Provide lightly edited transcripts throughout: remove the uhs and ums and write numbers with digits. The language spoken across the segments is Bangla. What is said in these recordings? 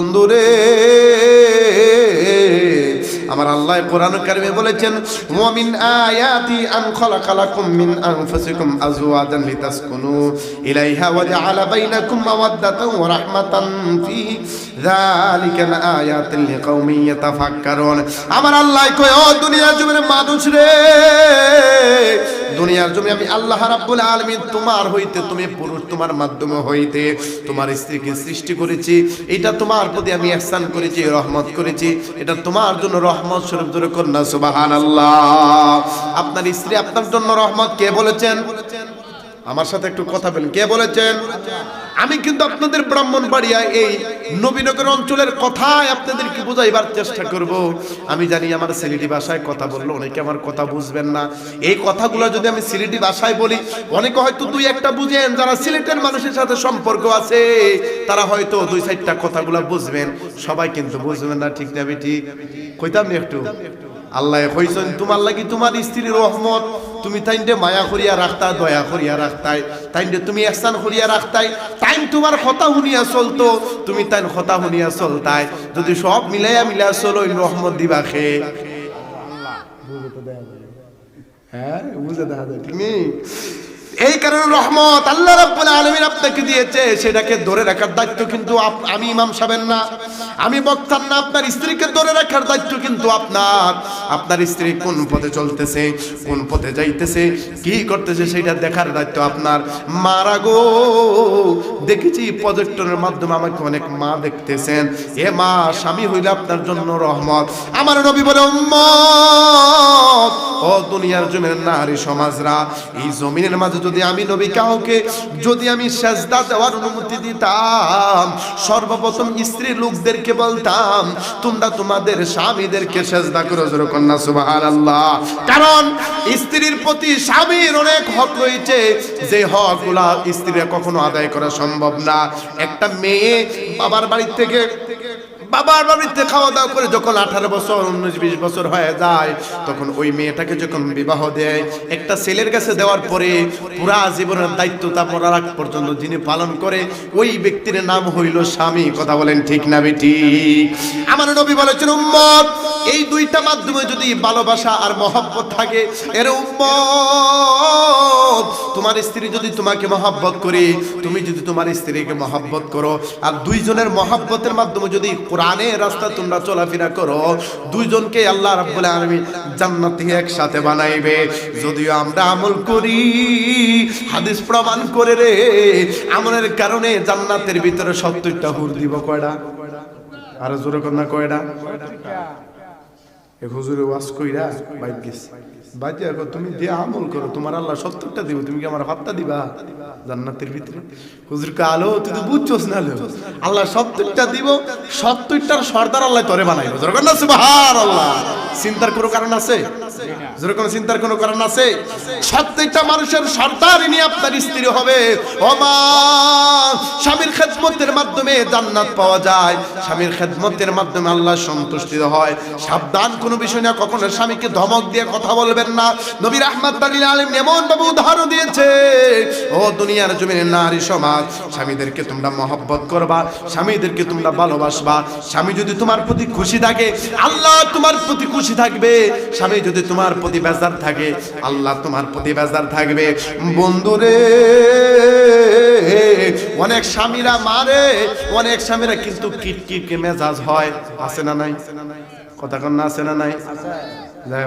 বন্ধুরে আমার আল্লাহ কোরআনুল কারীমে বলেছেন ওয়া মিন আয়াতি আন খালাকা লাকুম মিন আনফুসিকুম আজওয়াজান লিতাসকুনু ইলাইহা ওয়া জাআলা বাইনাকুম মাওয়াদ্দাতান ওয়া রাহমাতান ফি যালিকা আয়াতিন লিকাওমিন ইয়াতাফাক্কারুন। আমার আল্লাহ কয় ও দুনিয়ার জমিনের মানুষ রে, দুনিয়ার জমি আমি আল্লাহ রাব্বুল আলামিন তোমার হইতে, তুমি পুরুষ তোমার মাধ্যমে হইতে তোমার স্ত্রীকে সৃষ্টি করেছি। এটা তোমার প্রতি আমি ইহসান করেছি, রহমত করেছি। এটা তোমার জন্য রহমত স্বরূপ। জোরে করুন না সুবহানাল্লাহ। আপনার স্ত্রী আপনার জন্য রহমত। কে বলেছেন? আমার সাথে একটু কথা বলেন, কে বলেছেন? আমি কিন্তু আপনাদের ব্রাহ্মণবাড়িয়া এই নবীনগর অঞ্চলের কথায় আপনাদেরকে বোঝাইবার চেষ্টা করব। আমি জানি আমার সিলেটি ভাষায় কথা বললে অনেকে আমার কথা বুঝবেন না। এই কথাগুলো যদি আমি সিলেটি ভাষায় বলি অনেকে হয়তো দুই একটা বুঝেন, যারা সিলেটের মানুষের সাথে সম্পর্ক আছে তারা হয়তো দুই চারটা কথাগুলো বুঝবেন, সবাই কিন্তু বুঝবেন না। ঠিক না ঠিক? কইতাম না একটু? আল্লাহ কইছেন তোমার লাগি তোমার স্ত্রীর রহমত, তুমি তাইন্ডে মায়া করিয়া রাখতা, দয়া করিয়া রাখতাই, তাইন্ডে তুমি ইহসান করিয়া রাখতাই, তাইন তোমার কথা শুনিয়া চলতো, তুমি তাইন কথা শুনিয়া চলতাই। যদি সব মিলাইয়া চলো রহমত দিবা খে। হ্যাঁ বুঝে দেখা যায়, ঠিক নেই? এই কারণে রহমত আল্লাহ রাব্বুল আলামিন আপনাকে দিয়েছে, সেটাকে ধরে রাখার দায়িত্ব কিন্তু আমি ইমাম সাহেবের না, আমি বক্তার না। আপনার স্ত্রীকে ধরে রাখার দায়িত্ব কিন্তু আপনার। আপনার স্ত্রী কোন পথে চলতেছে, কোন পথে যাইতেছে, কি করতেছে সেটা দেখার দায়িত্ব আপনার। মারা গো, দেখেছি প্রজেক্টরের মাধ্যমে আমাকে অনেক মা দেখতেছেন। এ মা, স্বামী হইলে আপনার জন্য রহমত। আমার নবী বলে উম্মত, ও দুনিয়ার জমিনের নারী সমাজরা, এই জমিনের মাঝে যদি আমি নবী কাউকে যদি আমি সেজদা দেওয়ার অনুমতি দিতাম, সর্বপ্রথম স্ত্রী লোকদেরকে বলতাম তোমরা তোমাদের স্বামীদেরকে সেজদা করো। জোরে কন্যা সুবহানাল্লাহ। কারণ স্ত্রীর প্রতি স্বামীর অনেক হক রয়েছে, যে হকগুলা স্ত্রীরা কখনো আদায় করা সম্ভব না। একটা মেয়ে বাবার বাড়িতে খাওয়া দাওয়া করে যখন 18 বছর 19-20 বছর হয়ে যায়, তখন ওই মেয়েটাকে যখন বিবাহ দেয়, একটা ছেলের কাছে দেওয়ার পরে পুরা জীবনের দায়িত্ব তা মরার আগ পর্যন্ত যিনি পালন করে ওই ব্যক্তির নাম হইল স্বামী। কথা বলেন ঠিক না ঠিক? আমার নবী বলেছেন উম্মত, এই দুইটা মাধ্যমে যদি ভালোবাসা আর মহব্বত থাকে, এর উম্মত তোমার স্ত্রী যদি তোমাকে মহব্বত করে, তুমি যদি তোমার স্ত্রীকে মহব্বত করো, আর দুইজনের মহব্বতের মাধ্যমে যদি কোরআনের রাস্তা তোমরা চলাফেরা করো, দুইজনকে আল্লাহ রাব্বুল আলামিন জান্নাতে একসাথে বানাইবে। যদিও আমরা আমল করি, হাদিস প্রমাণ করে রে, আমলের কারণে জান্নাতের ভিতরে 70টা হুর দিব। কয়টা? আর জোরে কর না, কয়টা? এক হুজুরে ওয়াজ কইরা বাইক গেছে, বাইতে আর তুমি যে আমল করো তোমার আল্লাহ 70টা দিব, তুমি কি আমার 7টা দিবা জান্নাতের ভিতরে? হুজুর কে আলো, তুই তো বুঝছস না, আল্লাহ 70টা দিব, 70টার সর্দার আল্লাহ তোরে বানাইবো। যখন না সুবহানাল্লাহ। চিন্তার কোনো কারণ আছে? যেরকম চিন্তার কোনো কারণ আছে? 70টা মানুষের সর্দার নিয়ে আপনার স্ত্রী হবে। ও মা, স্বামীর খেদমতের মাধ্যমে জান্নাত পাওয়া যায়, স্বামীর খেদমতের মাধ্যমে আল্লাহ সন্তুষ্টি হয়। সাবধান, কোনো বিষয় না কখনো স্বামীকে ধমক দিয়ে কথা বলবেন না। নবী রাহমাতুল লিল আলামিন এমন ভাবে উদাহরণ দিয়েছে, ও দুনিয়ার জমিনের নারী সমাজ, স্বামীদেরকে তোমরা মহব্বত করবা, স্বামীদেরকে তোমরা ভালোবাসবা। স্বামী যদি তোমার প্রতি খুশি থাকে, আল্লাহ তোমার প্রতি খুশি থাকবে। স্বামী যদি তোমার প্রতি বেজার থাকে, আল্লাহ তোমার প্রতি বেজার থাকবে। বন্ধুরে, অনেক স্বামীরা মারে, অনেক স্বামীরা কিন্তু কিটকিটকে মেজাজ হয়। আছে না নাই? কথা কন না, আছে না নাই?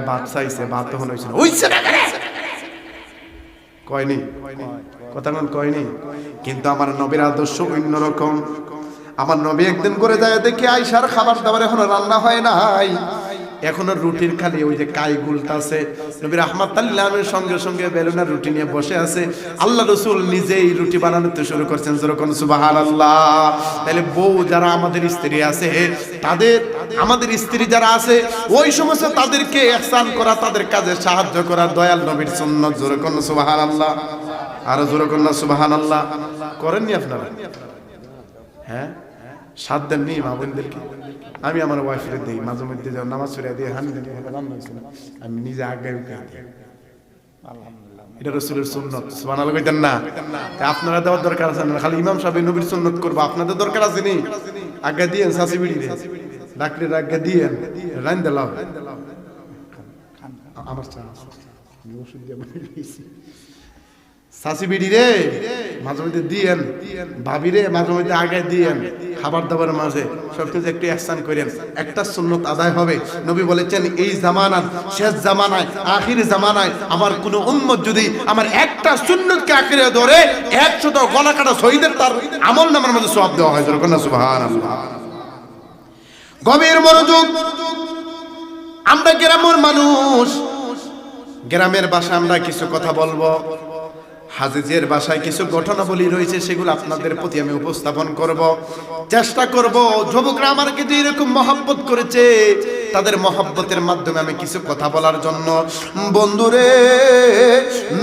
ভাত চাইছে, ভাত তখন হয়েছে না, হইছে না কয়নি, কথা কন কয়নি। কিন্তু আমার নবীর আদর্শ অন্যরকম। আমার নবী একদিন করে যায় দেখে আয়েশার খাবার দাবার এখনো রান্না হয় নাই, এখনো রুটির খালি ওই যে কাই গুলতাছে। নবী রাহমাতুল লিল আলামিনের সঙ্গে সঙ্গে বেলুনা রুটি নিয়ে বসে আছে। আল্লাহ রাসূল নিজেই রুটি বানাতে শুরু করছেন। যেরকম সুবহানাল্লাহ। তাহলে বউ যারা আমাদের স্ত্রী আছে, তাদের আমাদের স্ত্রী যারা আছে, ওই সমস্ত তাদেরকে ইহসান করা, তাদের কাজে সাহায্য করা দয়াল নবীর সুন্নাত। যেরকম সুবহানাল্লাহ। আর যেরকম সুবহানাল্লাহ করেননি আপনারা? হ্যাঁ, সাত দেন নি মা বোনদেরকে? আমি আমার ওয়াইফের দিই মাঝে মধ্যে, যখন নামাজ পড়ে দিয়ে হানি দিই, রান্না হয়েছিল আমি নিজে আগে আলহামদুলিল্লাহ। এটা রাসূলের সুন্নাত। সুবহানাল্লাহ কইতেন না? আপনারা দেওয়ার দরকার আছে না? খালি ইমাম সাহেব নবীর সুন্নাত করবো, আপনাদের দরকার আছে নি? আগে দিয়েন শাসি বিড়ি রে ডাক্তারের আগে দিয়েন রাইন দিলাম আমার চা আমি ওষুধ দিয়ে বলেছি শাসি বিড়ি রে মাঝে মধ্যে দিয়েন ভাবি রে মাঝে মধ্যে আগে দিয়েন খাবার দাবার মাঝে সবকিছু একটু ihsan করেন একটা সুন্নত আদায় হবে নবী বলেছেন এই জামানার শেষ জামানায় আখির জামানায় আমার কোন উম্মত যদি আমার একটা সুন্নতকে আঁকড়ে ধরে 100 গলা কাটা শহীদের তার আমল নামার মধ্যে সওয়াব দেওয়া হয় সুবহানাল্লাহ গভীর মনোযোগ আমরা গ্রামের মানুষ গ্রামের ভাষায় আমরা কিছু কথা বলবো হাজীদের ভাষায় কিছু ঘটনাবলী রয়েছে সেগুলো আপনাদের প্রতি আমি উপস্থাপন করব চেষ্টা করব যুবকরা আমাকে যে এরকম মহব্বত করেছে তাদের মহব্বতের মাধ্যমে আমি কিছু কথা বলার জন্য বন্ধুরে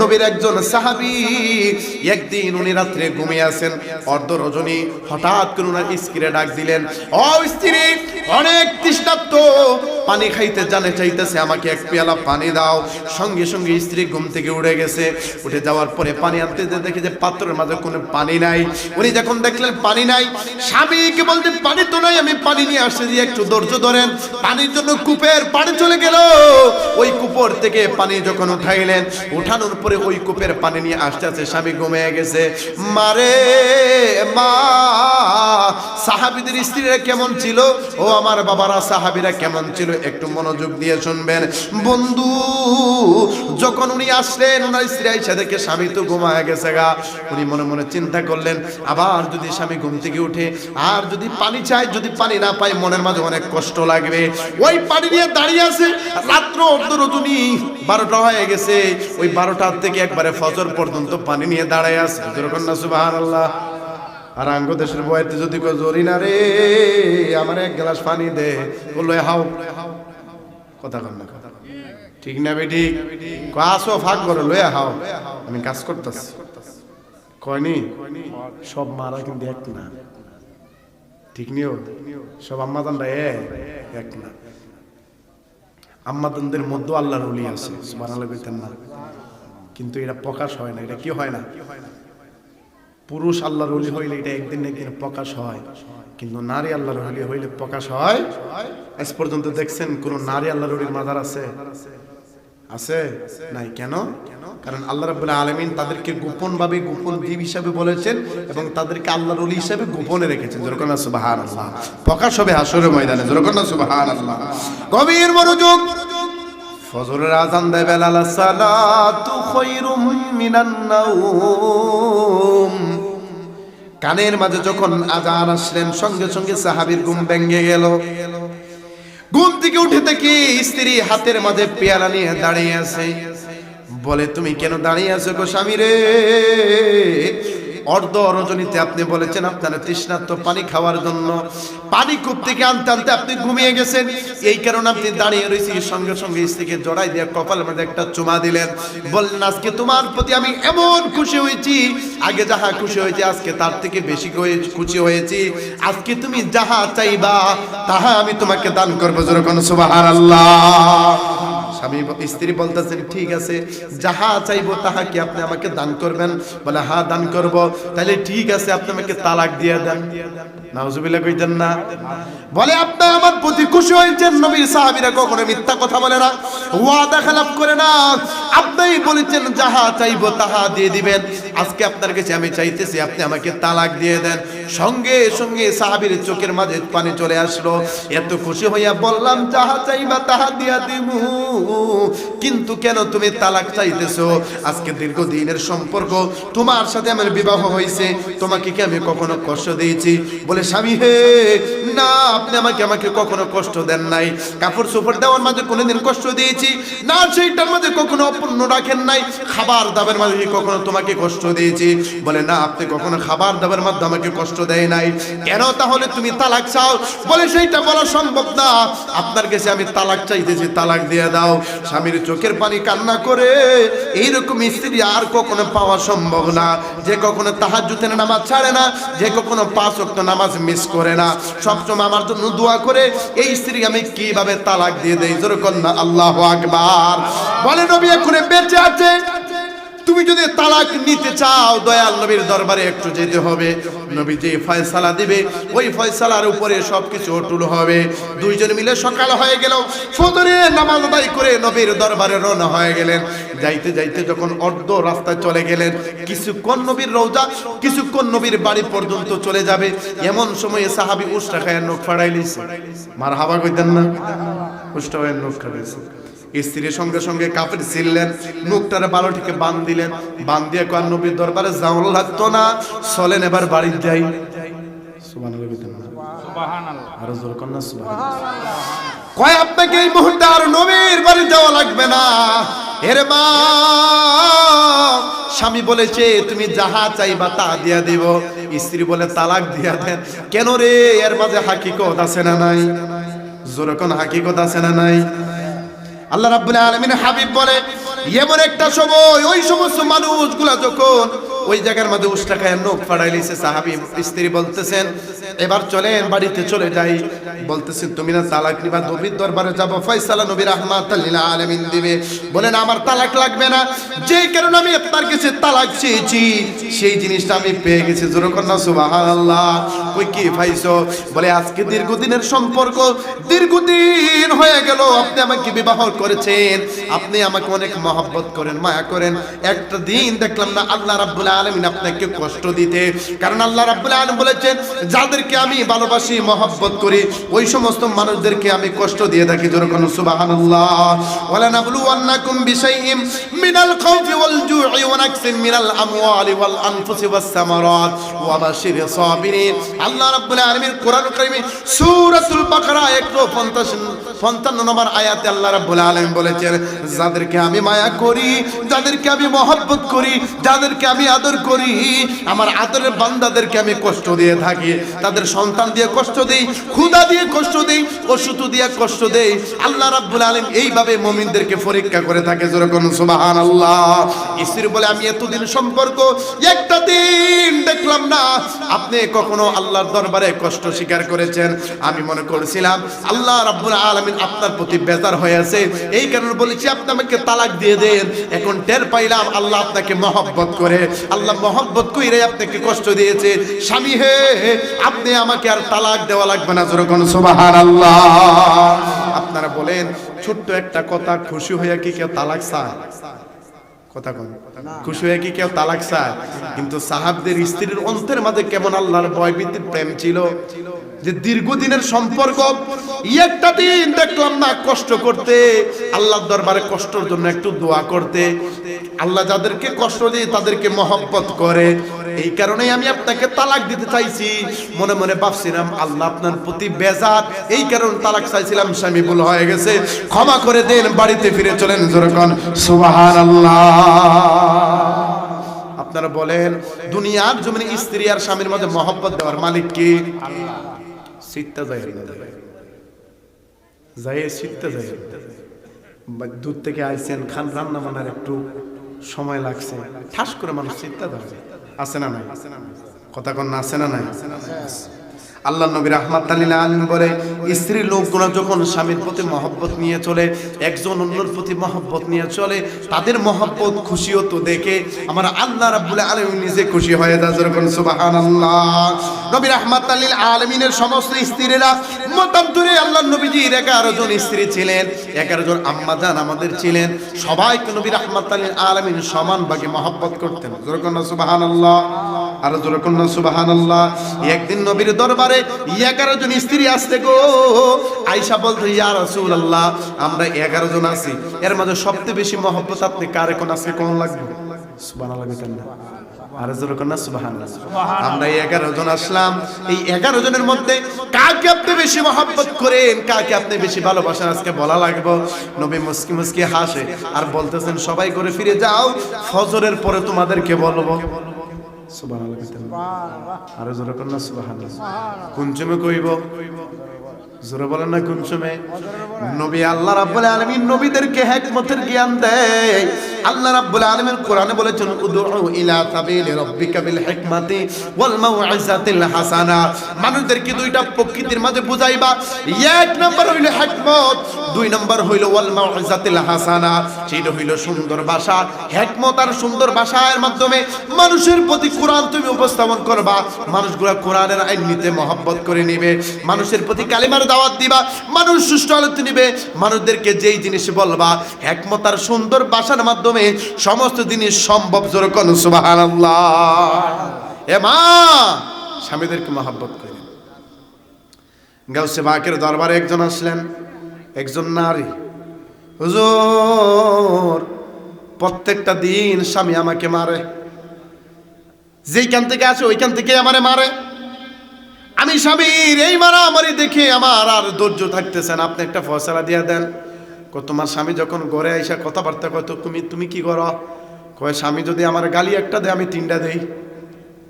নবীর একজন সাহাবী একদিন উনি রাত্রে ঘুমিয়ে আছেন অর্ধ রজনী হঠাৎ করে উনার স্ত্রীকে ডাক দিলেন ও স্ত্রী অনেক তৃষ্ণার্ত পানি খাইতে জানে চাইতেছে আমাকে এক পেয়ালা পানি দাও সঙ্গে সঙ্গে স্ত্রী ঘুম থেকে উঠে গেছে উঠে যাওয়ার পরে পানি আনতে দেখে যে পাত্রের মাঝে কোনো পানি নাই উনি যখন দেখলেন পানি নাই স্বামীকে বলতে পানি তো নাই আমি পানি নিয়ে আসছি দিয়ে একটু ধৈর্য ধরেন পানির জন্য কূপের পানি চলে গেল ওই কূপর থেকে পানি যখন উঠাইলেন উঠানোর পরে ওই কূপের পানি নিয়ে আসতে আসতে স্বামী ঘুমিয়ে গেছে মারে মা সাহাবীদের স্ত্রীরা কেমন ছিল ও আমার বাবারা সাহাবীরা কেমন ছিল একটু মনোযোগ দিয়ে শুনবেন বন্ধু যখন উনি আসলেন ওনার স্ত্রী আইসা দেখে স্বামী তো ঘুমায় গেছে গা উনি মনে মনে চিন্তা করলেন আবার যদি স্বামী ঘুম থেকে উঠে আর যদি পানি চাই যদি পানি না পাই মনের মাঝে অনেক কষ্ট লাগবে ওই পানি নিয়ে দাঁড়িয়ে আছে রাত্র অর্ধ রজনী 12টা হয়ে গেছে ওই 12টার থেকে একবারে ফজর পর্যন্ত পানি নিয়ে দাঁড়ায় আছে যেরকম না সুবহানাল্লাহ আর আঙ্গ দেশের বয়াতে যদি কো জরি না রে আমার এক গ্লাস পানি দে বললো হাও কথা কন না ঠিক না বেটি আসো ফাঁক করো লয়ে হাও আমি কাজ করতেছি কয়নি সব মারা কিন্তু এক না ঠিক নিও সব আম্মাদানরা এক না আম্মাদানদের মধ্যে আল্লাহর ওলি আছে সুবহানাল্লাহ কইতেন না কিন্তু এটা প্রকাশ হয় না এটা কি হয় না পুরুষ আল্লাহর ওলি হইলে এটা একদিন না একদিন প্রকাশ হয় কিন্তু নারী আল্লাহর ওলি হইলে প্রকাশ হয় আজ পর্যন্ত দেখছেন কোন নারী আল্লাহর ওলির মাজার আছে আছে নাই কেন কারণ আল্লাহ রাব্বুল আলামিন তাদেরকে গোপন ভাবে গোপন দ্বীপ হিসাবে বলেছেন এবং তাদেরকে আল্লাহর ওলি হিসাবে গোপনে রেখেছেন যেরকম সুবহানাল্লাহ প্রকাশ হবে হাসরের ময়দানে যেরকম সুবহানাল্লাহ গভীর মনোযোগ ফজরের আযান দেয় বেলাল সালাতু খায়রুম মিনান নাওম কানের মাঝে যখন আযান আসলেন সঙ্গে সঙ্গে সাহাবীর ঘুম ভেঙে গেল ঘুম থেকে উঠে দেখি স্ত্রী হাতের মাঝে পেয়ালা নিয়ে দাঁড়িয়ে আছে বলে তুমি কেন দাঁড়িয়ে আছো গো স্বামী রে অর্ধ রজনীতে আপনি বলেছেন আপনার তৃষ্ণার্ত পানি খাওয়ার জন্য পানি কূপ থেকে আনতে আনতে আপনি ঘুমিয়ে গেছেন এই কারণে আপনি দাঁড়িয়ে রয়েছি সঙ্গে সঙ্গে স্ত্রীকে জড়াই দিয়ে কপালের মধ্যে একটা চুমা দিলেন বললেন আজকে তোমার প্রতি আমি এমন খুশি হয়েছি আগে যাহা খুশি হয়েছে আজকে তার থেকে বেশি খুশি হয়েছি আজকে তুমি যাহা চাইবা তাহা আমি তোমাকে দান করবো যেরকম সুবহানাল্লাহ স্বামী স্ত্রী বলতেছেন ঠিক আছে যাহা চাইবো তাহা কি আপনি আমাকে দান করবেন বলে হ্যাঁ দান করব তাহলে ঠিক আছে আপনি আমাকে তালাক দিয়ে দেন নাউজুবিল্লাহ কইতেন না বলে আপনি আমার প্রতি খুশি হয়েছেন নবীর সাহাবীরা কখনো মিথ্যা কথা বলে না ওয়াদা খেলাফ করে না আপনিই বলেছেন যাহা চাইবো তাহা দিয়ে দিবেন আজকে আপনার কাছে আমি চাইতেছি আপনি আমাকে তালাক দিয়ে দেন সঙ্গে সঙ্গে সাহাবীর চোখের মাঝে পানি চলে আসলো এত খুশি হইয়া বললাম যাহা চাইবা তাহা দিয়া দিমু কিন্তু কেন তুমি তালাক চাইতেছো আজকে দীর্ঘদিনের সম্পর্ক তোমার সাথে আমার বিবাহ হয়েছে তোমাকে কি আমি কখনো কষ্ট দিয়েছি বলে স্বামী হে না আপনি আমাকে কখনো কষ্ট দেন নাই কাপড় চোপড় দেওয়ার মাঝে কোনোদিন কষ্ট দিয়েছি না সেইটার মাঝে কখনো অপূর্ণ রাখেন নাই খাবার দাবার মাঝে কখনো তোমাকে কষ্ট দিয়েছি বলে না আপনি কখনো খাবার দাবার মাধ্যমে আমাকে কষ্ট দেয় নাই কেন তাহলে তুমি তালাক চাও বলে সেইটা বলা সম্ভব না আপনার কাছে আমি তালাক চাইতেছি তালাক দিয়ে দাও স্বামীর চোখের পানি কান্না করে এইরকম স্ত্রী আর কখনো পাওয়া সম্ভব না যে কখনো তাহাজ্জুদের নামাজ ছাড়ে না যে কখনো 5 ওয়াক্ত নামাজ মিস করে না সবসময় আমার জন্য দোয়া করে এই স্ত্রী আমি কিভাবে তালাক দিয়ে দেই যেরকম না আল্লাহু আকবার বলে নবী এখন বেঁচে আছে তুমি যদি তালাক নিতে চাও দয়াল নবীর দরবারে একটু যেতে হবে। নবী যে ফয়সালা দিবে ওই ফয়সালার উপরে সবকিছু অটুট হবে। দুইজন মিলে সকাল হয়ে গেল, ফজরের নামাজ আদায় করে নবীর দরবারে রওনা হয়ে গেলেন। যাইতে যাইতে যখন অর্ধ রাস্তায় চলে গেলেন, কিছুক্ষণ নবীর রওজা, কিছুক্ষণ নবীর বাড়ি পর্যন্ত চলে যাবে, এমন সময়ে সাহাবী উষ্টা খায় নখ ফাড়াই লইছে। মারহাবা কইতেন না? উষ্টা হয়ে নখ ফাড়াইছে। স্ত্রীর সঙ্গে সঙ্গে কাপড় ছিললেন, মুখটার বালো থেকে বান দিলেন, বান দিয়ে কয় নবীর দরবারে যাওয়া লাগতো না, চলেন এবার বাড়ি যাই। সুবহানাল্লাহ কইতেন না? সুবহানাল্লাহ। আর জোর কর না সুবহানাল্লাহ। কয় আপনাকে এই মুহূর্তে আর নবীর বাড়ি যাওয়া লাগবে না। এর মা স্বামী বলেছে তুমি যাহা চাইবা তা দিয়া দিব। স্ত্রী বলে তালাক দিয়া দেন। কেন রে? এর মাঝে হাকিকত আছে না নাই? জোর কোন হাকিকত আছে না নাই? আল্লাহ রাব্বুল আলামিন হাবিব বলে এমন একটা সময় ওই সমস্ত মানুষগুলা যখন ওই জায়গার মধ্যে উষ্টা খায় নখ ফাড়াই লিছে, সাহাবী স্ত্রী বলতেছেন এবার চলেন বাড়িতে চলে যাই। বলতেছেন তুমি না তালাক নিবা, নবীর দরবারে যাব, ফয়সালা নবী রাহমাতাল লিল আলামিন দিবে। বলেন আমার তালাক লাগবে না, যে কারণে আমি আপনার কাছে তালাক চেয়েছি সেই জিনিসটা আমি পেয়ে গেছি। জোরে কর না সুবহানাল্লাহ। কই কি পাইছো? বলে আজকে দীর্ঘদিনের সম্পর্ক, দীর্ঘদিন হয়ে গেল আপনি আমাকে বিবাহ করেছেন, আপনি আমাকে অনেক মহব্বত করেন, মায়া করেন। একটা দিন দেখলাম না আল্লাহ রাব্বুল আলামিন আপনাকে কষ্ট দিতে। কারণ আল্লাহ রাব্বুল আলামিন বলেছেন যাদেরকে আমি ভালোবাসি, মহব্বত করি, ওই সমস্ত মানুষদেরকে আমি কষ্ট দিয়ে থাকি। যেরকম সুবহানাল্লাহ। ওয়ালা নাবলুওয়ান্নাকুম বিশাইইম মিনাল খাউফি ওয়াল জু'i ওয়া নাকসিম মিনাল আমওয়ালি ওয়াল আনফুসি ওয়াস সামারাত ওয়া বাশিরিস সাবিরিন। আল্লাহ রাব্বুল আলামিন কোরআনুল কারীমে সূরাতুল বাকারা 155 নম্বর আয়াতে আল্লাহ রাব্বুল আলামিন বলেছেন যাদেরকে আমি মায়া করি, যাদেরকে আমি মহব্বত করি, যাদেরকে আমি আদর করি, আমার আদরের বান্দাদেরকে আমি কষ্ট দিয়ে থাকি। তাদের সন্তান দিয়ে কষ্ট দেই, ক্ষুধা দিয়ে কষ্ট দেই, অসুখ দিয়ে কষ্ট দেই। আল্লাহ রাব্বুল আলামিন এইভাবে মুমিনদেরকে পরীক্ষা করে থাকে। যেরকম সুবহানাল্লাহ। স্ত্রী বলে আমি এতদিন সম্পর্ক একটা দিন দেখলাম না আপনি কখনো আল্লাহর দরবারে কষ্ট স্বীকার করেছেন। আমি মনে করেছিলাম আল্লাহ রাব্বুল আলামিন আপনার প্রতি বেজার হয়ে আছে, এই কারণে বলেছি আপনি আমাকে তালাক দিয়ে দেন। এখন টের পাইলাম আল্লাহ আপনাকে মহব্বত করে, আল্লাহ মহব্বত কইরে আপনাকে কষ্ট দিয়েছে। স্বামী হে আপনি আমাকে আর তালাক দেওয়া লাগবে না। যেরকম সুবহানাল্লাহ। আপনারা বলেন ছোট্ট একটা কথা, খুশি হয়ে কি কেউ তালাক চায়? কথা কোন? খুশি হয়ে কি কেউ তালাক চায়? কিন্তু সাহাবদের স্ত্রীর অন্তরের মাঝে কেমন আল্লাহর ভয়ভীতির প্রেম ছিল যে দীর্ঘদিনের সম্পর্ক একটা দিন দেখলাম না কষ্ট করতে, আল্লাহর দরবারে কষ্টের জন্য একটু দোয়া করতে। আল্লাহ যাদেরকে কষ্ট দেয় তাদেরকে মহব্বত করে। এই কারণেই আমি আপনাকে তালাক দিতে চাইছি। মনে মনে ভাবছিলাম আল্লাহ আপনার প্রতি বেজার, এই কারণে তালাক চাইছিলাম, স্বামী ভুল হয়ে গেছে, ক্ষমা করে দেন, বাড়িতে ফিরে চলেন। যেরকম সুবহানাল্লাহ। আপনারা বলেন দুনিয়ার জমিনে স্ত্রী আর স্বামীর মধ্যে মহব্বত দেওয়ার মালিক কে? সিটটা যায় সিটটা যায়। দূর থেকে আইছেন, খান রান্না বান্নার একটু সময় লাগছে, ঠাস করে মানুষ চিন্তা ধরে। আছে না নাই? কথা কন না আছে না নাই? আল্লাহ নবী রাহমাতাল লিল আলামিন বলে স্ত্রী লোকগুলো যখন স্বামীর প্রতি মহব্বত নিয়ে চলে, একজন অন্যর প্রতি মহব্বত নিয়ে চলে, তাদের মহব্বত খুশিও তো দেখে আমার আল্লাহ রাব্বুল আলামিন নিজে খুশি হয়ে যায়। যেরকম সুবহানাল্লাহ। নবী রাহমাতাল লিল আলামিনের সমস্ত স্ত্রীরা মতান্তরে আল্লাহ নবীজির 11 জন স্ত্রী ছিলেন, 11 জন আম্মা জান আমাদের ছিলেন। সবাইকে নবী রাহমাতাল লিল আলামিন সমান ভাগে মহব্বত করতেন। যেরকম সুবহানাল্লাহ। আর যেরকম সুবহানাল্লাহ। একদিন নবীর দরবারে 11 জন স্ত্রী আসতে গো। আয়েশা বলতে ইয়া রাসূলুল্লাহ আমরা 11 জন আছি, এর মধ্যে সবচেয়ে বেশি মহব্বত আপনি কারে কোন আছে কোন লাগবে? সুবহানাল্লাহ বলেন না? আর যেরকম না সুবহানাল্লাহ। আমরা 11 জন আসলাম, এই 11 জনের মধ্যে কাকে আপনি বেশি মহব্বত করেন, কাকে আপনি বেশি ভালোবাসেন আজকে বলা লাগবে। নবী মুস্কি মুস্কি হাসে আর বলতেছেন সবাই করে ফিরে যাও, ফজরের পরে তোমাদেরকে বলবো। সুবহানাল্লাহ। আর জোরে কোন না সুবহানাল্লাহ। কোন সময় কইব? জোরে বলেন না কোন সময়? নবী আল্লাহ রাব্বুল আলামিন নবীদেরকে হিকমতের জ্ঞান দেয়। আল্লাহ রাব্বুল আলামিন কোরআনে বলেছেন উদউ ইলা সাবিলি রাব্বিকা বিল হিকমাতি ওয়াল মাউইজাতিল হাসানা। মানুষদেরকে দুইটা প্রকৃতির মাঝে বুঝাইবা। এক নাম্বার হইল হিকমত, দুই নম্বর হইল ওয়াল মাউইজাতিল হাসানা, সেটা হইল সুন্দর ভাষা, হিকমত আর সুন্দর ভাষার মাধ্যমে মানুষের প্রতি কোরআন তুমি উপস্থাপন করবা, মানুষগুলা কোরআনের আইন নিতে মহব্বত করে নেবে, মানুষের প্রতি কালিমার দাওয়াত দিবা, মানুষ সুষ্ঠু আলোচনা নিবে, মানুষদেরকে যেই জিনিস বলবা হিকমত আর সুন্দর ভাষার মাধ্যমে সমস্ত জিনিস সম্ভব। জোরে কোন সুবহানাল্লাহ। এ মা, স্বামীদেরকে মহব্বত করে। গাউসে পাকের দরবারে একজন আসলেন, একজন নারী, হুজুর প্রত্যেকটা দিন স্বামী আমাকে মারে, যেইখান থেকে আসে ওইখান থেকে আমারে মারে, আমি স্বামীর এই মারামারি দেখে আমার আর ধৈর্য থাকতেছে না, আপনি একটা ফয়সালা দিয়ে দেন। তোমার স্বামী যখন ঘরে আইসা কথাবার্তা কয় তো তুমি কি করো? কয় স্বামী যদি আমার গালি একটা দেয় আমি তিনটা দেই।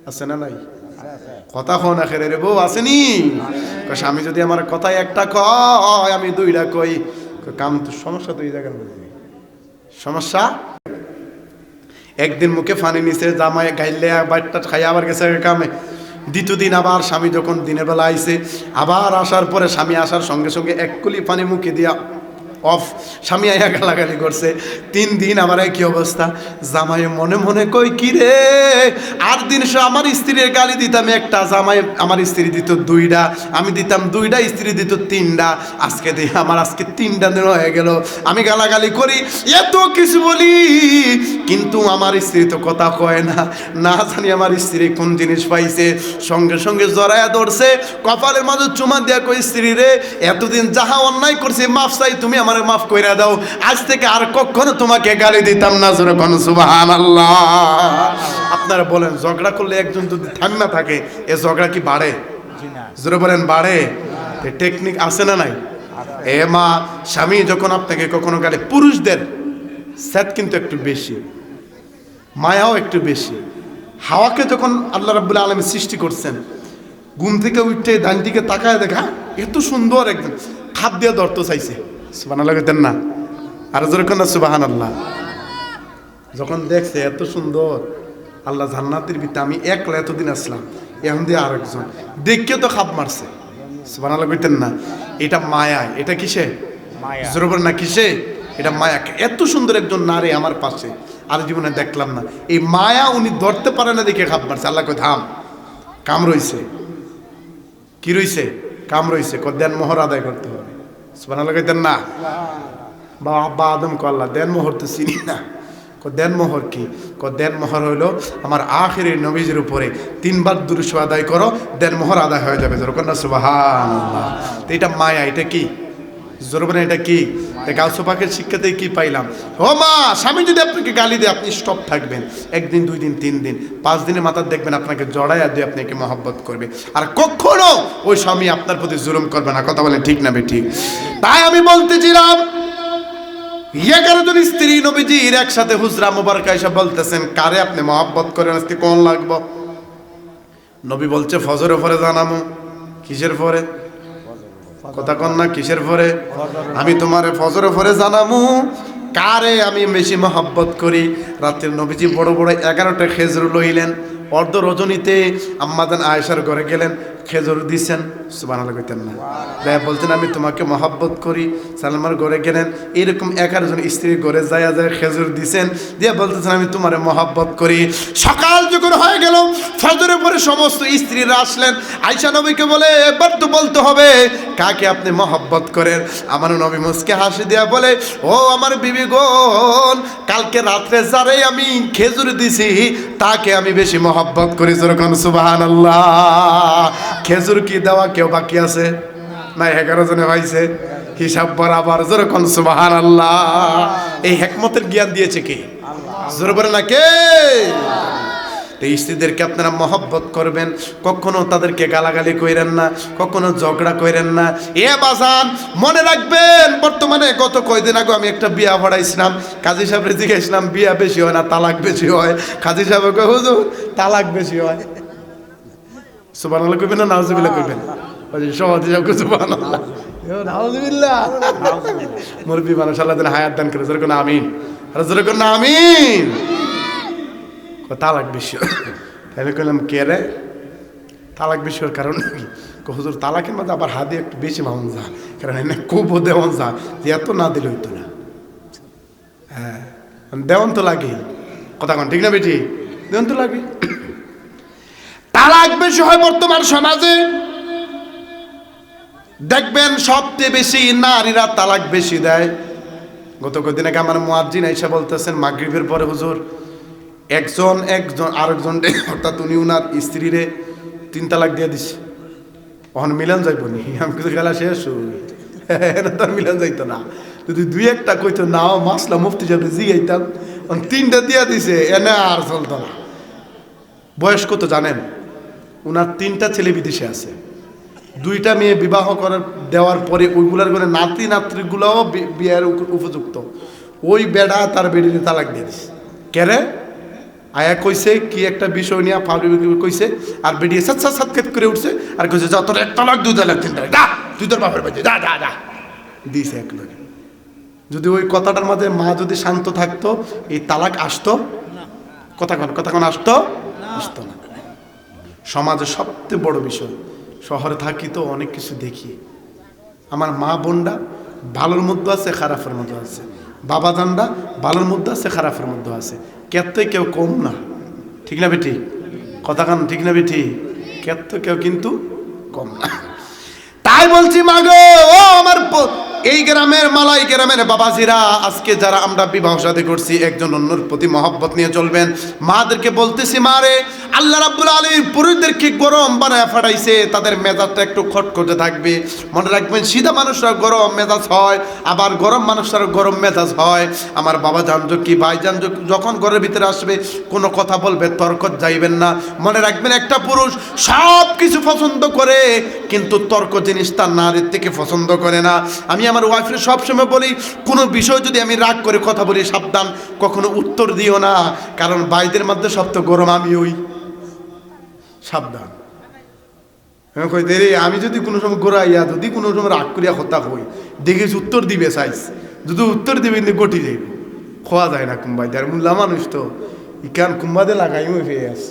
আছে না নাই? কথা কন আখেরে রে বউ, আসেনি? স্বামী যদি আমার কথায় একটা কয় আমি দুইটা কই। কাম তো সমস্যা, তো এই জায়গার মধ্যে সমস্যা। একদিন মুখে ফানি নিছে, জামাই গাইলে বাড়িটা খাই আবার গেছে কামে। দ্বিতীয় দিন আবার স্বামী যখন দিনের বেলা আইছে, আবার আসার পরে স্বামী আসার সঙ্গে সঙ্গে এক কুলি পানি মুখে দিয়া অফ, স্বামী আইয়া গালাগালি করছে। 3 দিন আমার কি অবস্থা, জামাই মনে মনে কই কি রে, আর দিন আমার স্ত্রীর গালি দিতাম একটা, জামাই আমার স্ত্রী দিত 2টা, আমি দিতাম 2টা, স্ত্রী দিত 3টা, আজকে দিই আমার আজকে 3টা দিন হয়ে গেল, আমি গালাগালি করি, এত কিছু বলি, কিন্তু আমার স্ত্রী তো কথা কয় না। না জানি আমার স্ত্রী কোন জিনিস পাইছে, সঙ্গে সঙ্গে জড়ায়া ধরছে, কপালের মাঝে চুমা দিয়া কই, স্ত্রী রে এতদিন যাহা অন্যায় করছে মাফ চাই, তুমি আমারে মাফ কইরা দাও, আজ থেকে আর কখনো তোমাকে গালি দিতাম না। জোরে কোন সুবহানাল্লাহ। আপনারা বলেন, ঝগড়া করলে একজন যদি ঠান্ডা থাকে এ ঝগড়া কি বাড়ে? জোরে বলেন বাড়ে? টেকনিক আছে না নাই? এ মা, স্বামী যখন আপনাকে কখনো গালি, পুরুষদের সেট কিন্তু একটু বেশি, মায়াও একটু বেশি। হাওয়াকে যখন আল্লাহ রাব্বুল আলামিন সৃষ্টি করছেন, ঘুম থেকে উঠে ডান দিকে তাকায় দেখা এত সুন্দর, একদম খাপ দিয়ে ধরতে চাইছে। সুবহানাল্লাহ কইতেন না? আর জোরে কোন সুবহানাল্লাহ। যখন দেখছে এত সুন্দর, আল্লাহ জান্নাতের ভিতরে, আমি একলা এতদিন আসলাম, এখন দিয়ে আরেকজন দেখে তো খাপ মারছে। সুবহানাল্লাহ কইতেন না? এটা মায়া। এটা কিসে? জোরে বলেন না কিসে? এটা মায়া। এত সুন্দর একজন নারী আমার পাশে আর জীবনে দেখলাম না, এই মায়া উনি ধরতে পারে না দেখে খাপ মারছে। আল্লাহ কই থাম, কাম রইছে। কি রইছে? কাম রইছে। দেন মোহর আদায় করতে হবে। সুবহানাল্লাহ কইতেন না? বা আদম কো আল্লাহ দেন মোহর তো চিনি না। দেন মোহর কি? দেন মোহর হইলো আমার আখিরের নবীজির উপরে 3 বার দুরূদ আদায় করো, দেন মোহর আদায় হয়ে যাবে। জোরে কন্না সুবহানাল্লাহ। তো এটা মায়া। এটা কি? জোরে বলেন এটা কি? গাউসে পাকের শিক্ষাতে কি পাইলাম? ও মা, স্বামী যদি আপনাকে গালি দেয় আপনি স্টপ থাকবেন, 1 দিন 2 দিন 3 দিন 5 দিনের মাথা দেখবেন আপনাকে জড়াইয়া দিয়ে আপনাকে মহব্বত করবে, আর কখনো ওই স্বামী আপনার প্রতি জুলুম করবে না। কথা বলেন ঠিক না বেঠিক? তাই আমি বলতেছিলাম, 11 জন স্ত্রী নবীজির একসাথে হুজরা মুবারকা এসে বলতেছেন, কারে আপনি মহব্বত করেন, আজকে কোন লাগবো? নবী বলছে ফজরের পরে জানামু। কিসের পরে? কথা কন না, কিসের পরে? আমি তোমারে ফজরের পরে জানামু কারে আমি বেশি মহব্বত করি। রাতের নবীজি বড় বড় 11টা খেজুর লইলেন, অর্ধ রজনীতে আম্মাজান আয়েশার ঘরে গেলেন, খেজুর দিছেন। সুবহানাল্লাহ কইতেন না? দেয়া বলতেন আমি তোমাকে মহব্বত করি। সালমার ঘরে গেলেন, এরকম 11 জন স্ত্রীর ঘরে যায় খেজুর দিছেন, দিয়ে বলতেছেন আমি তোমারে মহব্বত করি। সকাল যখন হয়ে গেল, ফজরের পরে সমস্ত স্ত্রীরা আসলেন, আয়েশা নবীকে বলে এবার তো বলতে হবে কাকে আপনি মহব্বত করেন। আমার নবী মুস্কে হাসি দিয়া বলে, ও আমার বিবি গণ, কালকে রাত্রে যারে আমি খেজুর দিছি তাকে আমি বেশি মহব্বত করি। যেরকম সুবহানাল্লাহ। খেজুর কি দেওয়া কেউ বাকি আছে না? 11 জনে হয়েছে, হিসাব বরাবর। যেরকম সুবহানাল্লাহ। এই হিকমতের জ্ঞান দিয়েছে কে? জোরে বলে না কে? এই স্ত্রীদেরকে আপনারা মহব্বত করবেন, কখনো তাদেরকে গালাগালি কইরেন না, কখনো ঝগড়া কইরেন না। এ বাজান মনে রাখবেন, বর্তমানে গত কয়দিন আগে আমি একটা বিয়া পড়াইছিলাম, কাজী সাহেবরে জিজ্ঞেসলাম বিয়া বেশি হয় না তালাক বেশি হয়? কাজী সাহেব কয় হুজুর তালাক বেশি হয়। সুবহানাল্লাহ কইবেন না নাউজুবিল্লাহ কইবেন? সভাপতি সাহেব সুবহানাল্লাহ, নাউজুবিল্লাহ। মুরব্বি মানুষ আল্লাহ যেন হায়াত দান করে। যেরকম আমিন, আর যেরকম আমিন। তালাক বেশি। তাহলে কইলাম কে রে তালাক বেশি হওয়ার কারণ কি? হুজুর তালাকের মধ্যে আবার হাতে একটু বেশি মাউন যা, কারণ এনে খুবও দেওয়ান যা, যে এত না দিলে হইতো না। হ্যাঁ, দেওয়ান তো লাগে, কথা কন ঠিক না বেটি? দেওয়ান তো লাগে। তালাক বেশি হয় বর্তমান সমাজে, দেখবেন সবচেয়ে বেশি নারীরা তালাক বেশি দেয়। গত কয়েকদিন আগে আমার মুয়াজ্জিন আইসা বলতেছেন মাগরিবের পরে হুজুর একজন আরেকজন অর্থাৎ উনি উনার স্ত্রীরে 3 তালাক দিয়ে দিছে, ওখানে মিলান যাইব নি? আমি কিছু খেলা শেষ এটা তো মিলান যাইতো না, যদি 2-1টা কইতো নাও মাসলা মুফতি সাহেব জিগাইতাম, 3টা দিয়া দিছে এনে আর চলতো না। বয়স কত জানেন? উনার 3টা ছেলে বিদেশে আছে, 2টা মেয়ে বিবাহ করার দেওয়ার পরে ওইগুলার করে নাতি নাতৃগুলোও বিয়ের উপযুক্ত, ওই বেড়া তার বেডিতে তালাক দিয়ে দিছে। কেরে আয়া কইছে কি একটা বিষয় নিয়ে ফাউরি কইছে, আর বেডিয়ে সাত করে উঠছে আর কইছে যা তোর 1 তালাক 2 তালাক 3 তালাক, যা তুই তোর বাপের বাড়িতে যা যা যা দিছে এক লোক। যদি ওই কথাটার মধ্যে মা যদি শান্ত থাকতো এই তালাক আসতো? কথা আসতো না। সমাজে সবচেয়ে বড় বিষয়, শহরে থাকি তো অনেক কিছু দেখি, আমার মা বোনরা ভালোর মধ্যে আছে খারাপের মধ্যে আছে, বাবা জানরা ভালোর মধ্যে আছে খারাপের মধ্যে আছে, কেতে কেউ কম না, ঠিক না বেটি? কথা কান ঠিক না বেটি? কেতে কেউ কিন্তু কম না। তাই বলছি মাগো ও আমার এই গ্রামের মালাই গ্রামের বাবাজিরা, আজকে যারা আমরা বিবাহ শাদী করছি একজন অন্যের প্রতি মহব্বত নিয়ে চলবেন। মাদেরকে বলতেছি মারে, আল্লাহ রাব্বুল আলামিন পুরুষদেরকে গরম বানায় ফাটাইছে, তাদের মেজাজটা একটু খটখটে থাকবে। মনে রাখবেন সিধা মানুষরা গরম মেজাজ হয়, আবার গরম মানুষরা গরম মেজাজ হয়। আমার বাবা জানতো কি ভাই জানতো, যখন ঘরের ভিতরে আসবে কোনো কথা বলবে তর্ক যাইবেন না। মনে রাখবেন একটা পুরুষ সব কিছু পছন্দ করে কিন্তু তর্ক জিনিসটা নারীর থেকে পছন্দ করে না। আমি আমার ওয়াইফের সবসময় বলি কোনো বিষয় যদি আমি রাগ করে কথা বলি সাবধান, কখনো উত্তর দিও না, কারণ বাইদের মধ্যে সবচেয়ে গরম আমি ওই, সাবধান। আমি যদি কোনো সময় গোড়াইয়া যদি কোনো সময় রাগ করিয়া কথা হই দেখেছি উত্তর দিবে চাইস, যদি উত্তর দিবে কিন্তু গটি যাইব, খোয়া যায় না কুম্বাই আর মূল্যা মানুষ তো ইকান কুম্বাদে লাগাই ফেয়ে আস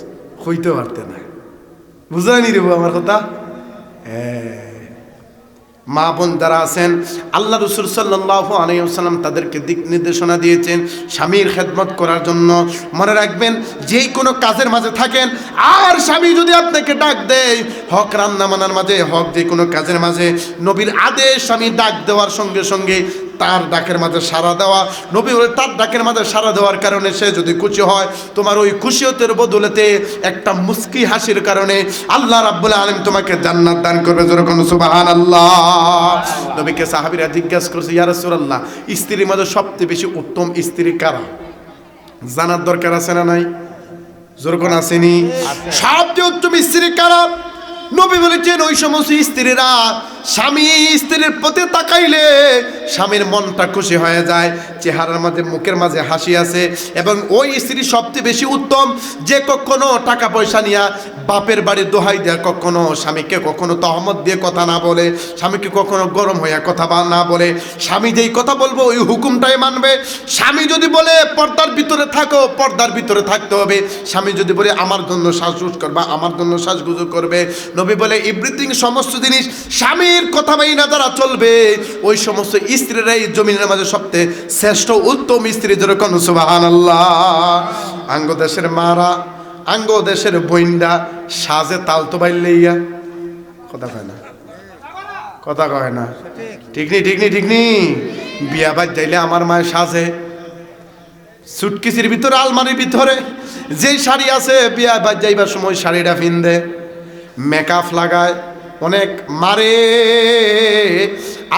হইতে পারতে না, বুঝলাই নি রে আমার কথা? হ্যাঁ, মা বোন যারা আছেন আল্লাহ রাসূল সাল্লাল্লাহু আলাইহি ওয়াসাল্লাম তাদেরকে দিক নির্দেশনা দিয়েছেন স্বামীর খেদমত করার জন্য। মনে রাখবেন যেই কোনো কাজের মাঝে থাকেন আর স্বামী যদি আপনাকে ডাক দেয়, হক রান্না মানার মাঝে হক যে কোনো কাজের মাঝে, নবীর আদেশ স্বামী ডাক দেওয়ার সঙ্গে সঙ্গে তার ডাকের মাঝে সাড়া দেওয়া। নবী বলে তার ডাকের মাঝে সাড়া দেওয়ার কারণে সে যদি খুশি হয়, তোমার ওই খুশিয়তের বদলেতে একটা মুস্কি হাসির কারণে আল্লাহ রাব্বুল আলামিন তোমাকে জান্নাত দান করবে। যেরকম সুবহানাল্লাহ। নবীকে সাহাবীরা জিজ্ঞাসা করছে, ইয়া রাসূলুল্লাহ, স্ত্রীর মাঝে সবচেয়ে বেশি উত্তম স্ত্রী কারা? জানার দরকার আছে না নাই? যেরকম আসেনি সবচেয়ে উত্তম স্ত্রী কারা? নবী বলেছেন ওই সমস্ত স্ত্রীরা স্বামী স্ত্রীর প্রতি তাকাইলে স্বামীর মনটা খুশি হয়ে যায়, চেহারার মাঝে মুখের মাঝে হাসি আছে, এবং ওই স্ত্রী সবচেয়ে বেশি উত্তম যে কখনো টাকা পয়সা নিয়ে বাপের বাড়ির দোহাই দেয়া, কখনো স্বামীকে কখনো তহমত দিয়ে কথা না বলে, স্বামীকে কখনো গরম হইয়া কথা না বলে, স্বামী যেই কথা বলবো ওই হুকুমটাই মানবে। স্বামী যদি বলে পর্দার ভিতরে থাকো, পর্দার ভিতরে থাকতে হবে। স্বামী যদি বলে আমার জন্য সাজগুজ করবা, আমার জন্য সাজগুজ করবে। নবী বলে এভরিথিং, সমস্ত জিনিস স্বামীর কথা মাইনা যারা চলবে ওই সমস্ত স্ত্রীরাই জমিনের মাঝে সবচেয়ে শ্রেষ্ঠ উত্তম স্ত্রী। যেরকম সুবহানাল্লাহ। আঙ্গ দেশের মারা, আঙ্গ দেশের বইন্ডা সাজে তাল তো বাইলেইয়া, কথা কয় না, কথা কয় না, ঠিক নি। বিয়া বাদ যাইলে আমার মায়ের সাজে সুটকিসির ভিতরে আলমারির ভিতরে যেই শাড়ি আছে বিয়া বাদ যাইবার সময় শাড়িটা পিন্দে, মেকআপ লাগায় অনেক। মারে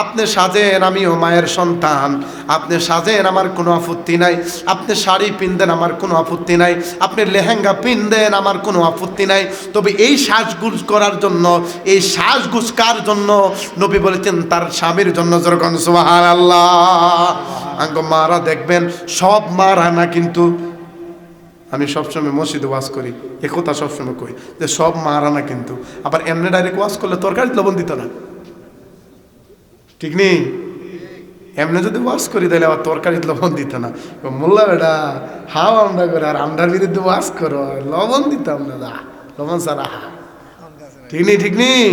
আপনি সাজেন, আমিও মায়ের সন্তান, আপনি সাজেন আমার কোনো আপত্তি নাই, আপনি শাড়ি পিনদেন আমার কোনো আপত্তি নাই, আপনি লেহেঙ্গা পিনদেন আমার কোনো আপত্তি নাই, তবে এই সাজগুজ করার জন্য, এই সাজগুজ কার জন্য? নবী বলেছেন তার স্বামীর জন্য। যেরকম সুবহানাল্লাহ। আঙ্গ মারা দেখবেন, সব মারা না কিন্তু, আমি সবসময় মসজিদে ওয়াজ করি একথা সবসময় কই যে সব মারা না কিন্তু, আবার এমনি ডাইরেক্ট ওয়াজ করলে তরকারি লবণ দিত না, ঠিক নেই? এমনি যদি ওয়াজ করি তাহলে আবার তরকারি লবণ দিত না। মোল্লা বেটা হাও আমরা করে আর আমরার বিরুদ্ধে ওয়াজ করো, লবণ দিতাম না, লবণ সারা, ঠিক নেই?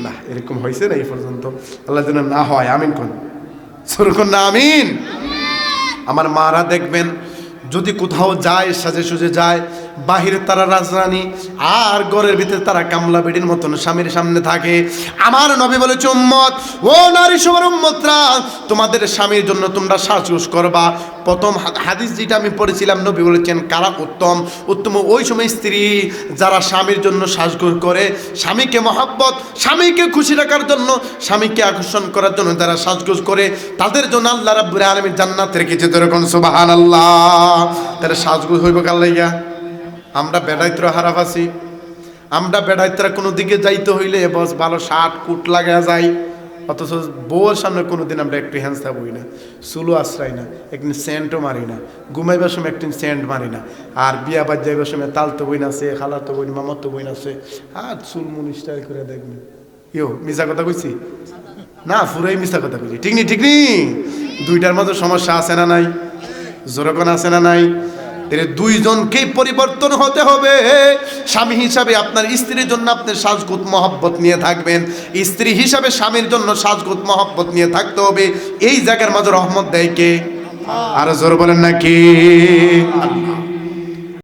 না, এরকম হয়েছে না এই পর্যন্ত। আল্লাহ যেন না হয়, আমিন কোন সরকন না আমিন। আমার মারা দেখবেন যদি কোথাও যায় সাজে সুজে যায়, বাহিরে তারা রাজরানী আর ঘরের ভিতরে তারা কামলা বেডির মতন স্বামীর সামনে থাকে। আমার নবী বলেছে, উম্মত, ও নারী সবার উম্মতরা, তোমাদের স্বামীর জন্য তোমরা সাজগোজ করবা। প্রথম হাদিস যেটা আমি পড়েছিলাম, নবী বলেছেন কারা উত্তম? উত্তম ওই সময় স্ত্রী যারা স্বামীর জন্য সাজগোজ করে, স্বামীকে মহব্বত, স্বামীকে খুশি রাখার জন্য, স্বামীকে আকর্ষণ করার জন্য যারা সাজগোজ করে, তাদের জন্য আল্লাহ রাব্বুল আলামিন জান্নাত রেখেছে। যেরকম সুবহানাল্লাহ। তাহলে সাজগোজ হইব কার লাইগা? আমরা বেড়াইতরা হারাপ আছি। আমরা বেড়াইতরা কোনো দিকে যাইতে হইলে বস ভালো শার্ট কুট লাগা যাই, অথচ বউর সামনে কোনোদিন আমরা একটু হ্যান্সা বই না, চুলো আশ্রাই না, একদিন সেন্টও মারি না, ঘুমাইবার সময় একদিন সেন্ট মারি না, আর বিয়া বাজ যাইবার সময় তালতো বই না আছে, খালাতো বই, মামাতো বই না আছে, আর চুল মুনি স্টাইল করে দেখবেন। ইয়ো মিছা কথা কইছি না? পুরাই মিছা কথা কইছি। ঠিক নি? ঠিক নি? দুইটার মধ্যে সমস্যা আছে না নাই? জোরকন আছে না নাই? এর দুইজনকেই পরিবর্তন হতে হবে। স্বামী হিসাবে আপনার স্ত্রীর জন্য আপনি সাজগোজ মহব্বত নিয়ে থাকবেন, স্ত্রী হিসাবে স্বামীর জন্য সাজগোজ মহব্বত নিয়ে থাকতে হবে। এই জায়গার মাঝে রহমত দেয় কে? আর জোর বলেন নাকি?